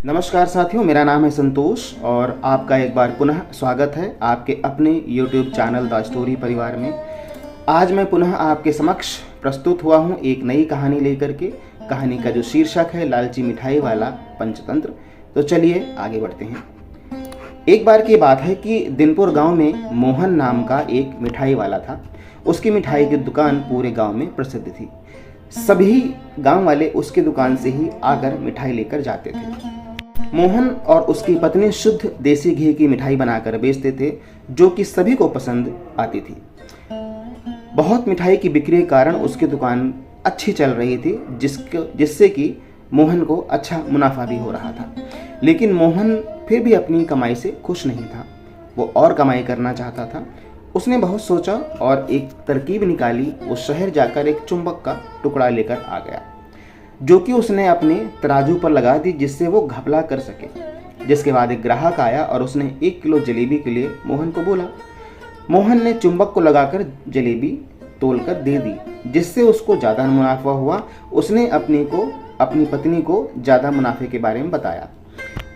नमस्कार साथियों, मेरा नाम है संतोष और आपका एक बार पुनः स्वागत है आपके अपने YouTube चैनल द स्टोरी परिवार में। आज मैं पुनः आपके समक्ष प्रस्तुत हुआ हूँ एक नई कहानी लेकर के। कहानी का जो शीर्षक है लालची मिठाई वाला पंचतंत्र। तो चलिए आगे बढ़ते हैं। एक बार की बात है कि दिनपुर गांव में मोहन नाम का एक मिठाई वाला था। उसकी मिठाई की दुकान पूरे गांव में प्रसिद्ध थी। सभी गांव वाले उसकी दुकान से ही आकर मिठाई लेकर जाते थे। मोहन और उसकी पत्नी शुद्ध देसी घी की मिठाई बनाकर बेचते थे, जो कि सभी को पसंद आती थी। बहुत मिठाई की बिक्री के कारण उसकी दुकान अच्छी चल रही थी, जिससे कि मोहन को अच्छा मुनाफा भी हो रहा था। लेकिन मोहन फिर भी अपनी कमाई से खुश नहीं था। वो और कमाई करना चाहता था। उसने बहुत सोचा और एक तरकीब निकाली। वो शहर जाकर एक चुंबक का टुकड़ा लेकर आ गया, जो कि उसने अपने तराजू पर लगा दी, जिससे वो घपला कर सके। जिसके बाद एक ग्राहक आया और उसने 1 किलो जलेबी के लिए मोहन को बोला। मोहन ने चुंबक को लगाकर जलेबी तोलकर दे दी, जिससे उसको ज़्यादा मुनाफा हुआ। उसने अपनी पत्नी को ज़्यादा मुनाफे के बारे में बताया।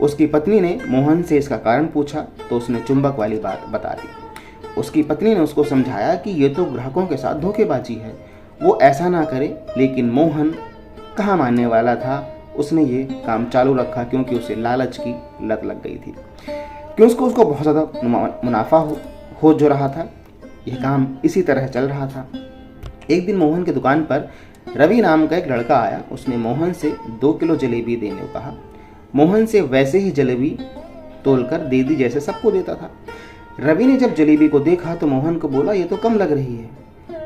उसकी पत्नी ने मोहन से इसका कारण पूछा तो उसने चुंबक वाली बात बता दी। उसकी पत्नी ने उसको समझाया कि ये तो ग्राहकों के साथ धोखेबाजी है, वो ऐसा ना करे। लेकिन मोहन कहाँ मानने वाला था। उसने ये काम चालू रखा क्योंकि उसे लालच की लत लग गई थी, क्योंकि उसको बहुत ज़्यादा मुनाफा हो जो रहा था। यह काम इसी तरह चल रहा था। एक दिन मोहन की दुकान पर रवि नाम का एक लड़का आया। उसने मोहन से 2 किलो जलेबी देने को कहा। मोहन से वैसे ही जलेबी तोलकर दे दी जैसे सबको देता था। रवि ने जब जलेबी को देखा तो मोहन को बोला, ये तो कम लग रही है,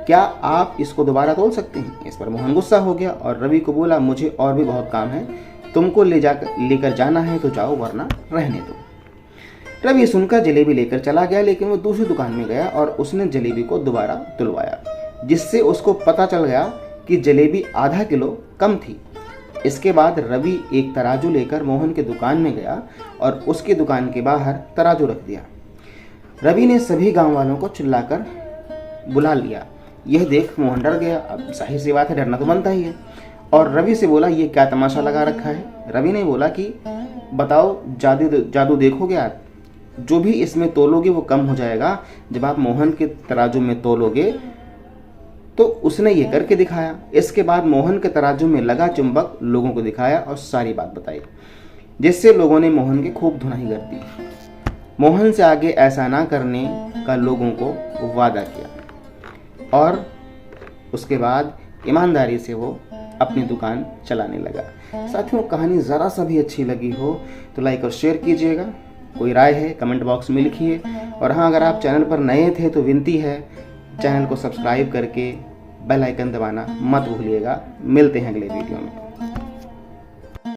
क्या आप इसको दोबारा तोल सकते हैं? इस पर मोहन गुस्सा हो गया और रवि को बोला, मुझे और भी बहुत काम है, तुमको लेकर जाना है तो जाओ, वरना रहने दो। रवि सुनकर जलेबी लेकर चला गया, लेकिन वो दूसरी दुकान में गया और उसने जलेबी को दोबारा तुलवाया, जिससे उसको पता चल गया कि जलेबी आधा किलो कम थी। इसके बाद रवि एक तराजू लेकर मोहन के दुकान में गया और उसकी दुकान के बाहर तराजू रख दिया। रवि ने सभी गांव वालों को चिल्लाकर बुला लिया। यह देख मोहन डर गया। अब जाहिर सी बात है, डरना तो बनता ही है। और रवि से बोला, ये क्या तमाशा लगा रखा है? रवि ने बोला कि बताओ, जादू देखोगे आप? जो भी इसमें तोलोगे वो कम हो जाएगा। जब आप मोहन के तराजू में तोलोगे तो उसने ये करके दिखाया। इसके बाद मोहन के तराजू में लगा चुंबक लोगों को दिखाया और सारी बात बताई, जिससे लोगों ने मोहन की खूब धुनाई कर दी। मोहन से आगे ऐसा ना करने का लोगों को वादा किया और उसके बाद ईमानदारी से वो अपनी दुकान चलाने लगा। साथियों, कहानी ज़रा सा भी अच्छी लगी हो तो लाइक और शेयर कीजिएगा। कोई राय है कमेंट बॉक्स में लिखिए। और हाँ, अगर आप चैनल पर नए थे तो विनती है, चैनल को सब्सक्राइब करके बेल आइकन दबाना मत भूलिएगा। मिलते हैं अगले वीडियो में।